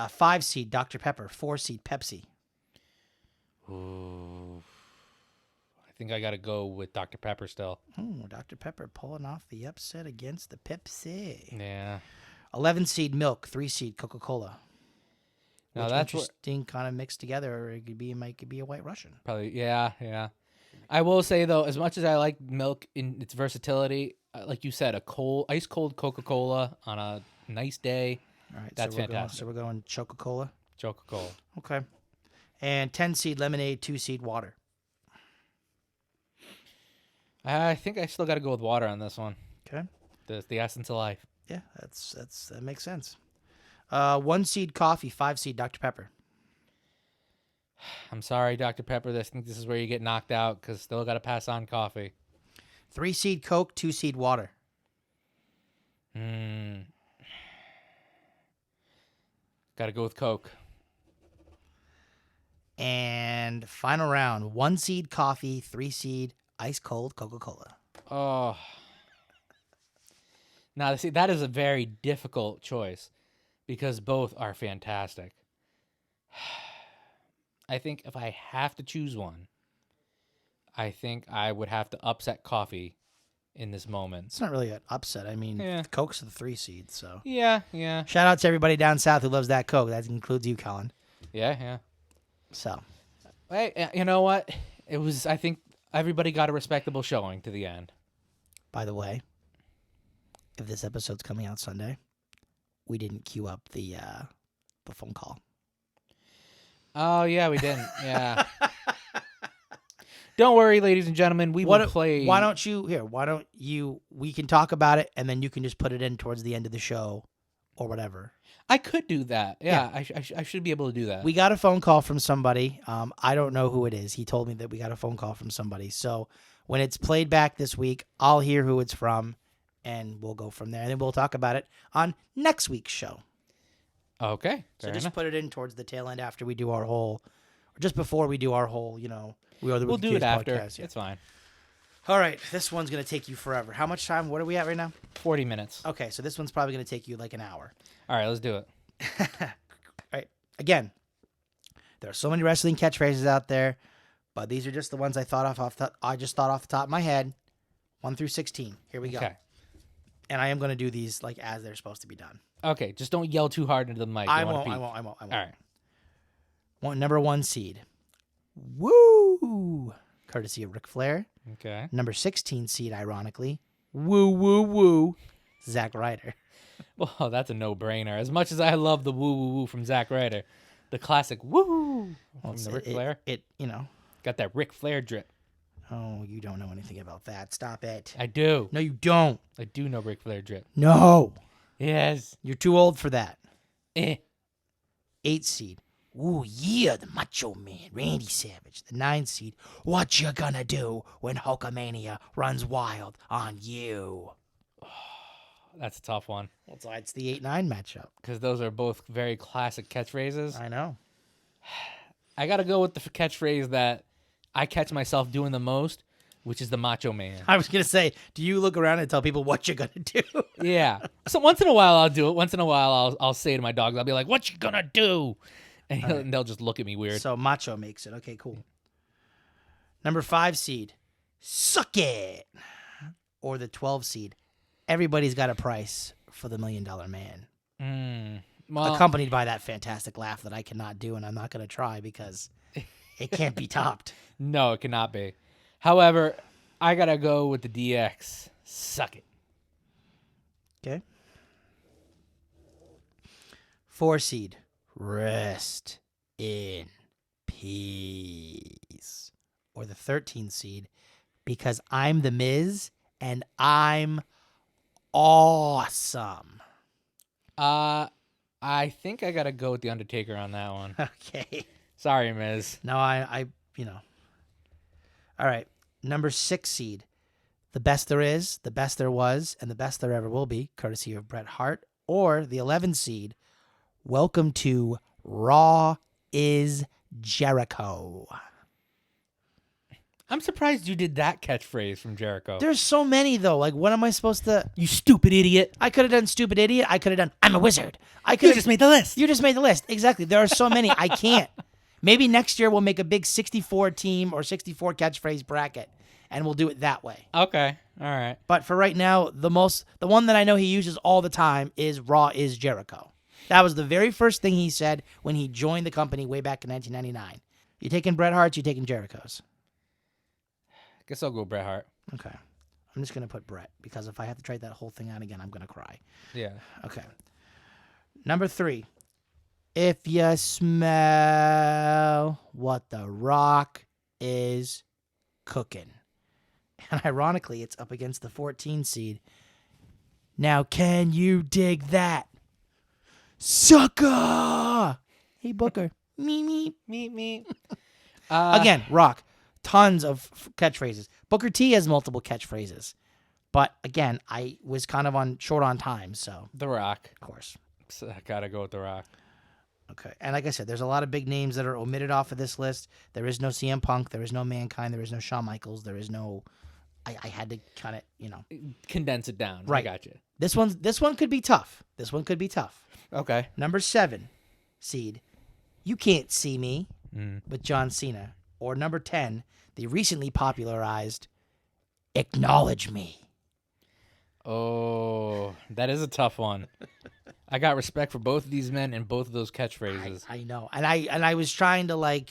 5 seed Dr. Pepper, 4 seed Pepsi. Ooh. I think I got to go with Dr. Pepper still. Oh, Dr. Pepper pulling off the upset against the Pepsi. Yeah. 11 seed milk, 3 seed Coca-Cola. Now Which that's interesting kind of mixed together. Or it could be a White Russian. probably, yeah. I will say, though, as much as I like milk in its versatility, like you said, ice cold Coca-Cola on a nice day, All right, that's fantastic. So we're going Coca-Cola. Coca-Cola. Okay. And 10 seed lemonade, 2 seed water. I think I still got to go with water on this one. Okay. The essence of life. Yeah, that makes sense. 1 seed coffee, 5 seed Dr. Pepper. I'm sorry, Dr. Pepper. I think this is where you get knocked out because still got to pass on coffee. 3 seed Coke, 2 seed water. Got to go with Coke. And final round, 1 seed coffee, 3 seed ice cold Coca-Cola. Oh. Now, see, that is a very difficult choice because both are fantastic. I think if I have to choose one, I think I would have to upset coffee in this moment. It's not really an upset. I mean, Yeah. Coke's the 3 seed, so. Yeah. Shout out to everybody down south who loves that Coke. That includes you, Colin. Yeah. So. Hey, you know what? I think everybody got a respectable showing to the end. By the way, if this episode's coming out Sunday, we didn't queue up the phone call. Oh, yeah, we didn't. Yeah. Don't worry, ladies and gentlemen. We will play. Why don't you, we can talk about it, and then you can just put it in towards the end of the show or whatever. I could do that. Yeah. I should be able to do that. We got a phone call from somebody. I don't know who it is. He told me that we got a phone call from somebody. So when it's played back this week, I'll hear who it's from, and we'll go from there. And then we'll talk about it on next week's show. Okay. So fair just enough. put it in towards the tail end after we do our whole, or just before we do our whole, We'll do it after. Podcast, yeah. It's fine. All right, this one's going to take you forever. How much time? What are we at right now? 40 minutes. Okay, so this one's probably going to take you like an hour. All right, let's do it. All right, again, there are so many wrestling catchphrases out there, but these are just the ones I just thought off the top of my head. 1 through 16. Here we go. Okay. And I am going to do these like as they're supposed to be done. Okay, just don't yell too hard into the mic. I You wanna won't. peek. All right. Number 1 seed. Woo! Courtesy of Ric Flair. Okay. Number 16 seed, ironically. Woo. Zack Ryder. Well, that's a no-brainer. As much as I love the woo from Zack Ryder, the classic woo from the Ric Flair. Got that Ric Flair drip. Oh, you don't know anything about that. Stop it. I do. No, you don't. I do know Ric Flair drip. No. Yes. You're too old for that. 8 seed. Ooh, yeah, the Macho Man, Randy Savage. The 9 seed. What you gonna do when Hulkamania runs wild on you? That's a tough one. That's why it's the 8-9 matchup. Because those are both very classic catchphrases. I know. I got to go with the catchphrase that I catch myself doing the most, which is the Macho Man. I was going to say, do you look around and tell people what you're going to do? Yeah. So once in a while I'll do it. Once in a while I'll say to my dogs, I'll be like, what you going to do? And they'll just look at me weird. So Macho makes it. Okay, cool. Number 5 seed, Suck It. Or the 12 seed, Everybody's Got a Price for the $1 Million Man. Well, accompanied by that fantastic laugh that I cannot do, and I'm not going to try because it can't be topped. No, it cannot be. However, I got to go with the DX. Suck It. Okay. 4 seed, Rest in Peace. Or the 13 seed, Because I'm the Miz and I'm awesome. I think I got to go with the Undertaker on that one. Okay. Sorry, Miz. No, I All right. Number 6 seed, The Best There Is, The Best There Was, and The Best There Ever Will Be, courtesy of Bret Hart. Or the 11 seed, Welcome to Raw is Jericho. I'm surprised you did that catchphrase from Jericho. There's so many, though. Like, what am I supposed to... You stupid idiot. I could have done Stupid Idiot. I could have done I'm a Wizard. You just made the list. You just made the list. Exactly. There are so many. I can't. Maybe next year we'll make a big 64 team or 64 catchphrase bracket, and we'll do it that way. Okay. All right. But for right now, the one that I know he uses all the time is Raw is Jericho. That was the very first thing he said when he joined the company way back in 1999. You taking Bret Hart's, you taking Jericho's? Guess I'll go Bret Hart. Okay. I'm just going to put Bret because if I have to try that whole thing out again, I'm going to cry. Yeah. Okay. Number 3. If you smell what the Rock is cooking. And ironically, it's up against the 14 seed. Now, can you dig that? Sucker! Hey, Booker. me. Again, Rock. Tons of catchphrases. Booker T has multiple catchphrases. But again, I was kind of short on time, so. The Rock. Of course. So I gotta go with The Rock. Okay. And like I said, there's a lot of big names that are omitted off of this list. There is no CM Punk. There is no Mankind. There is no Shawn Michaels. There is no... I had to kind of, Condense it down. Right. I got you. This one could be tough. Okay. Number 7 seed, You Can't See Me with John Cena. Or number 10, the recently popularized Acknowledge Me. Oh, that is a tough one. I got respect for both of these men and both of those catchphrases. I know. And I was trying to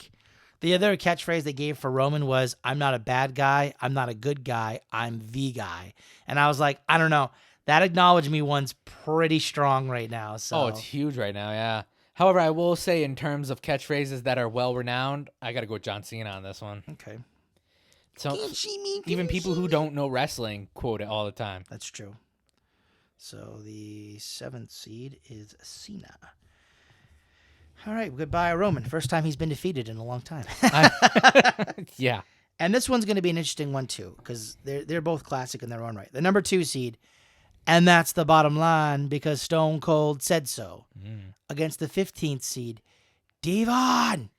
the other catchphrase they gave for Roman was, I'm not a bad guy, I'm not a good guy, I'm the guy. And I was like, I don't know. That Acknowledge Me one's pretty strong right now. So. Oh, it's huge right now, yeah. However, I will say in terms of catchphrases that are well-renowned, I got to go with John Cena on this one. Okay. So even people who don't know wrestling quote it all the time. That's true. So the 7th seed is Cena. All right, goodbye, Roman. First time he's been defeated in a long time. Yeah. And this one's going to be an interesting one, too, because they're both classic in their own right. The number 2 seed, and that's the bottom line because Stone Cold said so, against the 15th seed, Devon,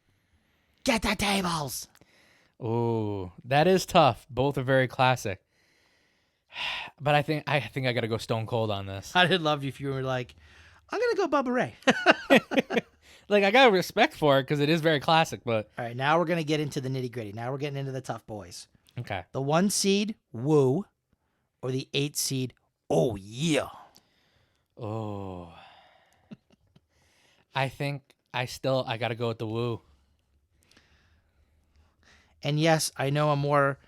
get the tables. Oh, that is tough. Both are very classic. But I think I got to go Stone Cold on this. I'd love you if you were like, I'm going to go Bubba Ray. I got respect for it because it is very classic, but... All right, now we're going to get into the nitty-gritty. Now we're getting into the tough boys. Okay. The 1 seed, Woo, or the 8 seed, Oh, yeah. Oh. I think I got to go with the Woo. And yes, I know a more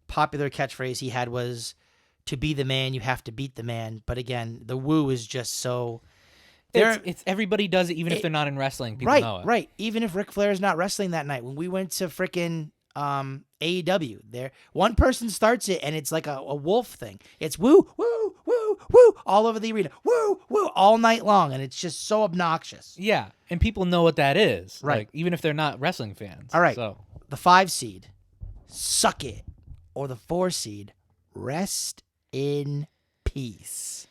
popular catchphrase he had was, to be the man, you have to beat the man. But again, the Woo is just so... It's everybody does it, even if they're not in wrestling. People know it. Right. Even if Ric Flair is not wrestling that night. When we went to frickin' AEW, one person starts it, and it's like a wolf thing. It's woo, woo, woo, woo, all over the arena. Woo, woo, all night long, and it's just so obnoxious. Yeah, and people know what that is. Right. Even if they're not wrestling fans. All right. So. The 5 seed, Suck It. Or the 4 seed, Rest in Peace.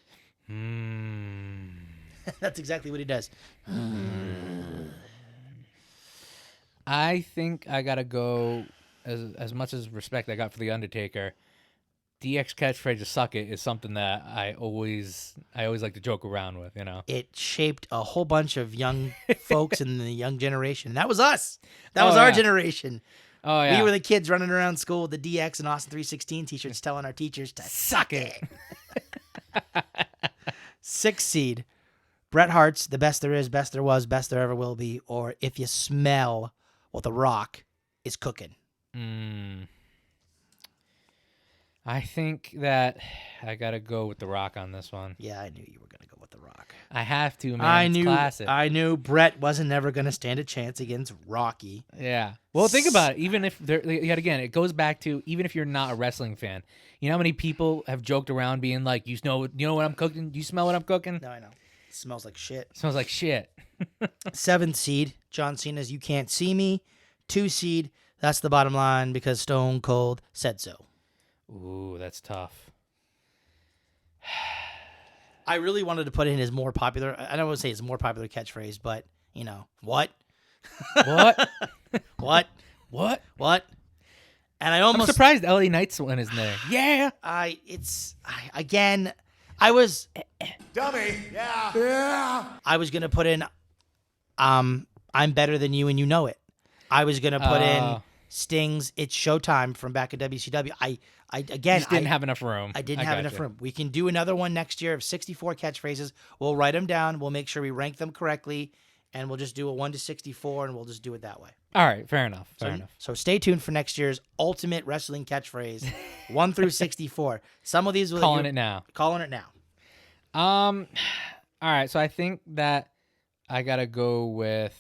That's exactly what he does. I think I gotta go. As much as respect I got for the Undertaker, DX catchphrase to "suck it" is something that I always like to joke around with. You know, It shaped a whole bunch of young folks in the young generation. That was us. That was our generation. Oh yeah, We were the kids running around school with the DX and Austin 316 t-shirts telling our teachers to suck it. 6 seed. Bret Hart's The Best There Is, Best There Was, Best There Ever Will Be, or If You Smell What the Rock is Cooking. I think that I gotta go with The Rock on this one. Yeah, I knew you were going to go with The Rock. I have to, man. It's classic. I knew Bret wasn't never going to stand a chance against Rocky. Yeah. Well, think about it. Even if yet again, it goes back to even if you're not a wrestling fan. You know how many people have joked around being like, you know what I'm cooking? Do you smell what I'm cooking? No, I know. It smells like shit. It smells like shit. 7th seed, John Cena's You Can't See Me. 2 seed, That's the Bottom Line because Stone Cold said so. Ooh, that's tough. I really wanted to put in his more popular, I don't want to say his more popular catchphrase, but, you know, what? What? What? What? And I I'm almost, surprised LA Knight's one is there. Yeah. I was Dummy. Yeah. I was going to put in, I'm better than you and you know it. I was going to put in Sting's It's Showtime from back at WCW. I just didn't have enough room. I didn't have enough room. We can do another one next year of 64 catchphrases. We'll write them down. We'll make sure we rank them correctly, and we'll just do a 1 to 64, and we'll just do it that way. All right, fair enough. Fair enough. So stay tuned for next year's ultimate wrestling catchphrase, 1 through 64. Some of these Calling it now. All right, so I think that I gotta go with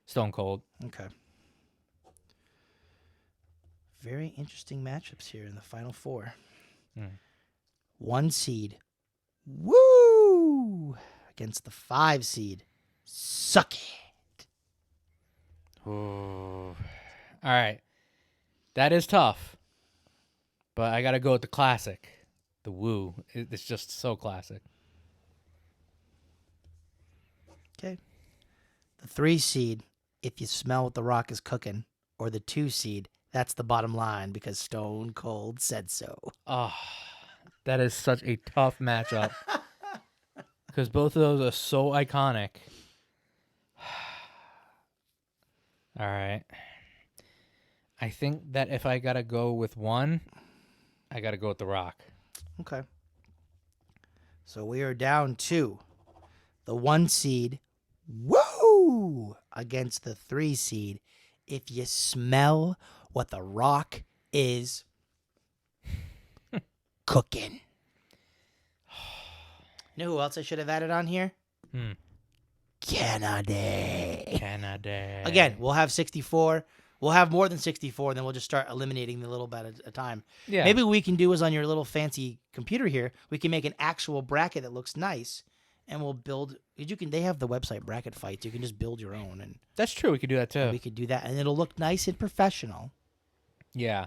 Stone Cold. Okay. Very interesting matchups here in the final 4. 1 seed, woo, against the 5 seed, suck it. Ooh. All right. That is tough. But I got to go with the classic. The woo. It's just so classic. Okay. The 3 seed, If You Smell What the Rock is Cooking, or the 2 seed, That's the Bottom Line because Stone Cold said so. Oh, that is such a tough matchup. Because both of those are so iconic. All right. I think that if I got to go with one, I got to go with The Rock. Okay. So we are down to the 1 seed, woo, against the 3 seed, If You Smell What the Rock is Cooking. You know who else I should have added on here? Canada. Again, we'll have 64. We'll have more than 64, and then we'll just start eliminating the little bit at a time. Yeah. Maybe what we can do is on your little fancy computer here, we can make an actual bracket that looks nice, and we'll build. They have the website Bracket Fights. You can just build your own, and That's true. We could do that too. we could do that, and it'll look nice and professional. Yeah.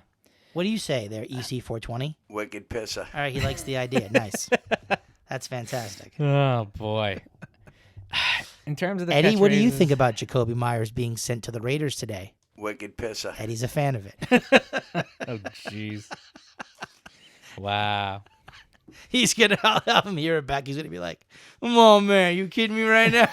What do you say there, EC420? Wicked pisser. All right, he likes the idea. Nice. That's fantastic. Oh, boy. In terms of the Eddie, what do you catchphrases- think about Jacoby Myers being sent to the Raiders today? Wicked pisser. Eddie's a fan of it. Oh, jeez. Wow. He's gonna have him hear it back. He's gonna be like, "Come on, man, you kidding me right now?"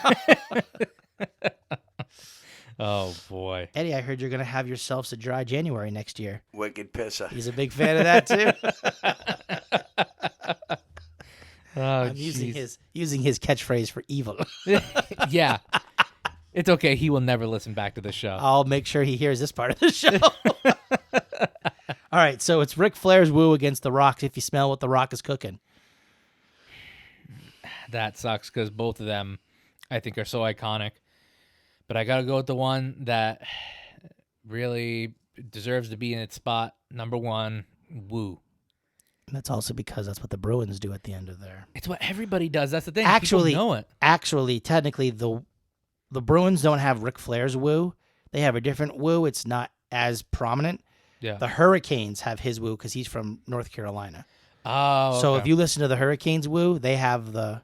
Oh, boy. Eddie, I heard you're gonna have yourselves a dry January next year. Wicked pisser. He's a big fan of that too. Oh, I'm using jeez. his catchphrase for evil. Yeah. It's okay. He will never listen back to the show. I'll make sure he hears this part of the show. All right, so it's Ric Flair's woo against The Rock. If you smell what The Rock is cooking. That sucks because both of them, I think, are so iconic. But I got to go with the one that really deserves to be in its spot. Number 1, woo. That's also because that's what the Bruins do at the end of their. It's what everybody does. That's the thing. Actually, People know it. Actually, technically, the Bruins don't have Ric Flair's woo. They have a different woo. It's not as prominent. Yeah. The Hurricanes have his woo because he's from North Carolina. Oh, So okay. if you listen to the Hurricanes woo, they have the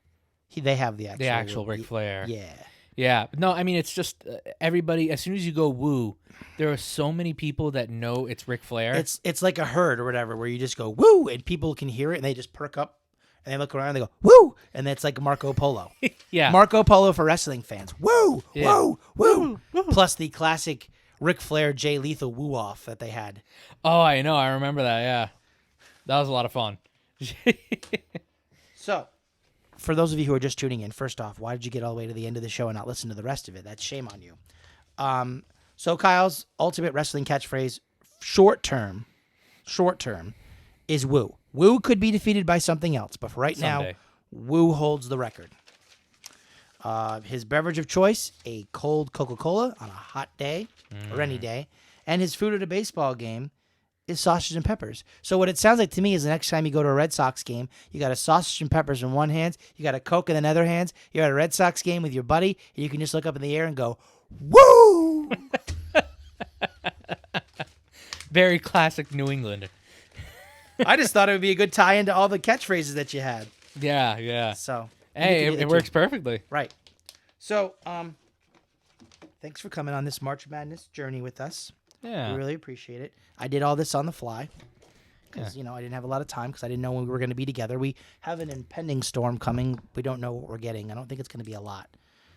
actual Ric woo. Flair. Yeah. Yeah. No, I mean, it's just everybody, as soon as you go woo, there are so many people that know it's Ric Flair. It's like a herd or whatever where you just go woo and people can hear it and they just perk up and they look around and they go woo and it's like Marco Polo. yeah. Marco Polo for wrestling fans. Woo, Yeah. woo, woo. Plus the classic Ric Flair Jay Lethal woo off that they had. Oh, I know. I remember that. Yeah. That was a lot of fun. So, for those of you who are just tuning in, first off, why did you get all the way to the end of the show and not listen to the rest of it? That's shame on you. So Kyle's ultimate wrestling catchphrase, short term, is woo. Woo could be defeated by something else, but for right Someday. now, woo holds the record. His beverage of choice, a cold Coca-Cola on a hot day or any day, and his food at a baseball game is sausage and peppers. So what it sounds like to me is the next time you go to a Red Sox game, you got a sausage and peppers in one hand, you got a Coke in the other hand, you're at a Red Sox game with your buddy, and you can just look up in the air and go, woo! Very classic New England. I just thought it would be a good tie into all the catchphrases that you had. Yeah, yeah. So, Hey, you can do it that works too. perfectly. Right. So, thanks for coming on this March Madness journey with us. Yeah. We really appreciate it. I did all this on the fly because, Yeah. I didn't have a lot of time because I didn't know when we were going to be together. We have an impending storm coming. We don't know what we're getting. I don't think it's going to be a lot.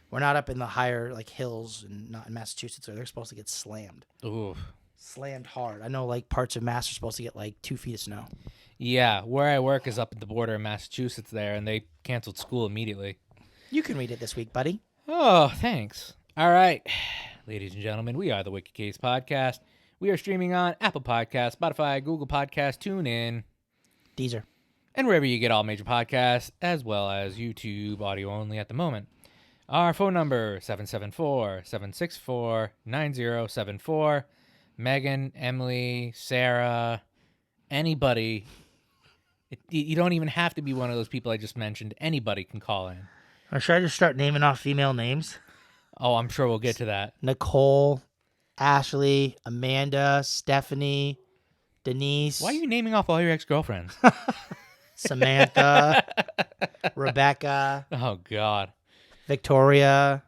We're not up in the higher, hills and not in Massachusetts where they're supposed to get slammed. Ooh. Slammed hard. I know, parts of Mass are supposed to get, 2 feet of snow. Yeah, where I work is up at the border of Massachusetts there, and they canceled school immediately. You can read it this week, buddy. Oh, thanks. All right. Ladies and gentlemen, we are the Wicked Case Podcast. We are streaming on Apple Podcasts, Spotify, Google Podcasts, TuneIn, Deezer. and wherever you get all major podcasts, as well as YouTube audio only at the moment. Our phone number, 774-764-9074. Megan, Emily, Sarah, anybody. You don't even have to be one of those people I just mentioned. Anybody can call in. Or should I just start naming off female names? Oh, I'm sure we'll get to that. Nicole, Ashley, Amanda, Stephanie, Denise. Why are you naming off all your ex-girlfriends? Samantha, Rebecca, Oh, God. Victoria.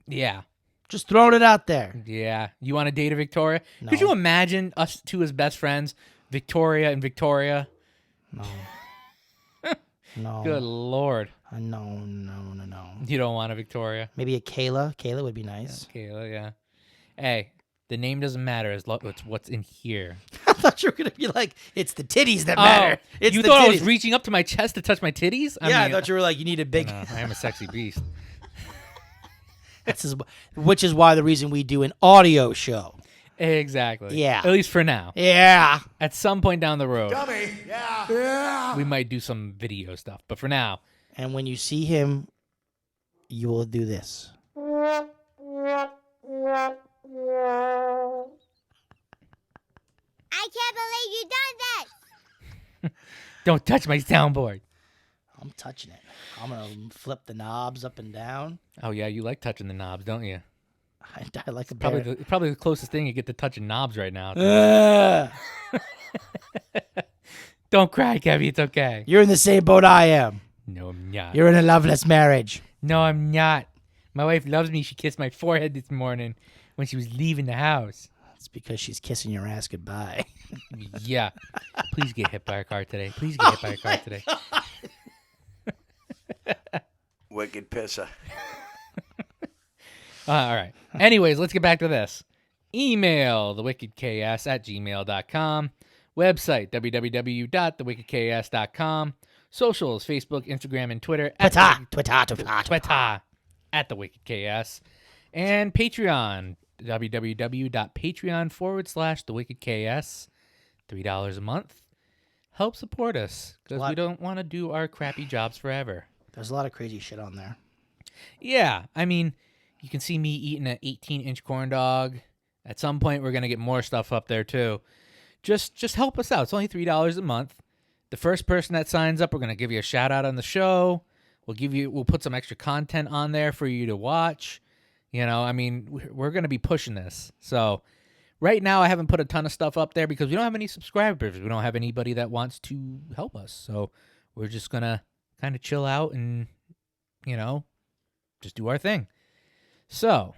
Yeah. Just throwing it out there. Yeah. You want to date a Victoria? No. Could you imagine us two as best friends, Victoria and Victoria? No. No. Good Lord. No. You don't want a Victoria? Maybe a Kayla. Kayla would be nice. Kayla, yeah. Hey, the name doesn't matter as it's what's in here. I thought you were going to be like, it's the titties that matter. It's you the thought I titties. was reaching up to my chest to touch my titties? I thought you were like, you need a big... No, I am a sexy beast. Which is why the reason we do an audio show. Exactly. Yeah. At least for now. Yeah. At some point down the road, Dummy. Yeah. we might do some video stuff. But for now, And when you see him, you will do this. I can't believe you done that. don't touch my soundboard. I'm touching it. I'm going to flip the knobs up and down. Oh, yeah, you like touching the knobs, don't you? I like a Probably bear. probably the closest thing you get to touching knobs right now. Ugh. Don't cry, Kevin. It's okay. You're in the same boat I am. No, I'm not. You're in a loveless marriage. No, I'm not. My wife loves me. She kissed my forehead this morning when she was leaving the house. It's because she's kissing your ass goodbye. Yeah. Please get hit by a car today. Please get hit by a car today. Wicked pisser. All right. Anyways, let's get back to this. Email thewickedks@gmail.com. Website, www.thewickedks.com. Socials, Facebook, Instagram, and Twitter. Twitter at The Wicked KS. And Patreon, www.patreon.com/The Wicked KS. $3 a month. Help support us because we don't want to do our crappy jobs forever. There's a lot of crazy shit on there. Yeah, I mean, you can see me eating an 18-inch corn dog. At some point, we're going to get more stuff up there, too. Just help us out. It's only $3 a month. The first person that signs up, we're going to give you a shout-out on the show. We'll put some extra content on there for you to watch. I mean, we're going to be pushing this. So right now I haven't put a ton of stuff up there because we don't have any subscribers. We don't have anybody that wants to help us. So we're just going to kind of chill out and, just do our thing. So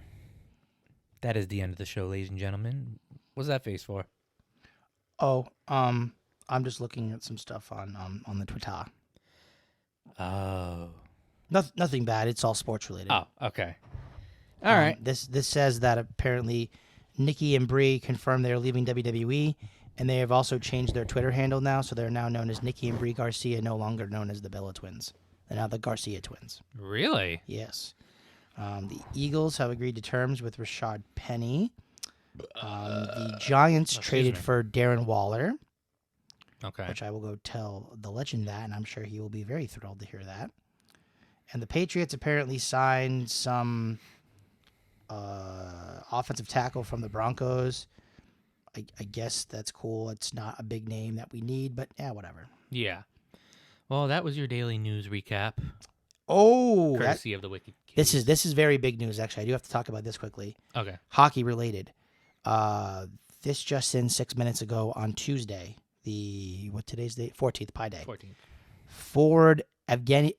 that is the end of the show, ladies and gentlemen. What's that face for? Oh, I'm just looking at some stuff on the Twitter. Oh. Nothing bad. It's all sports related. Oh, okay. All right. This says that apparently Nikki and Brie confirmed they are leaving WWE, and they have also changed their Twitter handle now, so they're now known as Nikki and Brie Garcia, no longer known as the Bella Twins. They're now the Garcia Twins. Really? Yes. The Eagles have agreed to terms with Rashad Penny. The Giants traded for Darren Waller. Okay. Which I will go tell the legend that, and I'm sure he will be very thrilled to hear that. And the Patriots apparently signed some offensive tackle from the Broncos. I guess that's cool. It's not a big name that we need, but yeah, whatever. Yeah. Well, that was your daily news recap. Oh, courtesy of the Wicked Kids. This is very big news. Actually, I do have to talk about this quickly. Okay. Hockey related. This just in 6 minutes ago on Tuesday. Today's date? 14th, Pi Day. 14th. Forward Andrei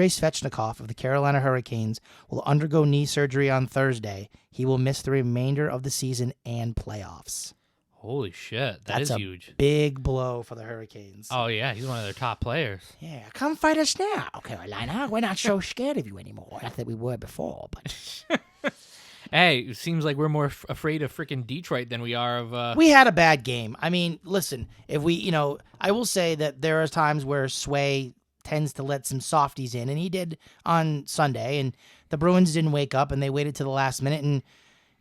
Svechnikov of the Carolina Hurricanes will undergo knee surgery on Thursday. He will miss the remainder of the season and playoffs. Holy shit, That's is huge. Big blow for the Hurricanes. Oh yeah, he's one of their top players. Yeah, come fight us now, Carolina. We're not so scared of you anymore. Not that we were before, but hey, it seems like we're more afraid of freaking Detroit than we are of. We had a bad game. I mean, listen, if we, I will say that there are times where Sway tends to let some softies in, and he did on Sunday, and the Bruins didn't wake up, and they waited to the last minute, and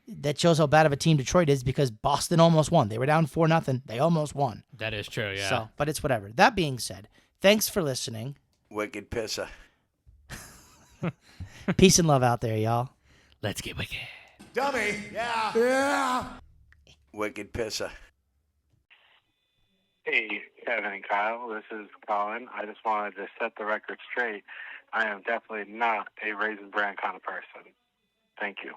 that shows how bad of a team Detroit is because Boston almost won. They were down 4-0. They almost won. That is true, yeah. So, but it's whatever. That being said, thanks for listening. Wicked pisser. Peace and love out there, y'all. Let's get wicked. Dummy. Yeah. Yeah. Wicked pisser. Hey, Kevin and Kyle. This is Colin. I just wanted to set the record straight. I am definitely not a Raisin Bran kind of person. Thank you.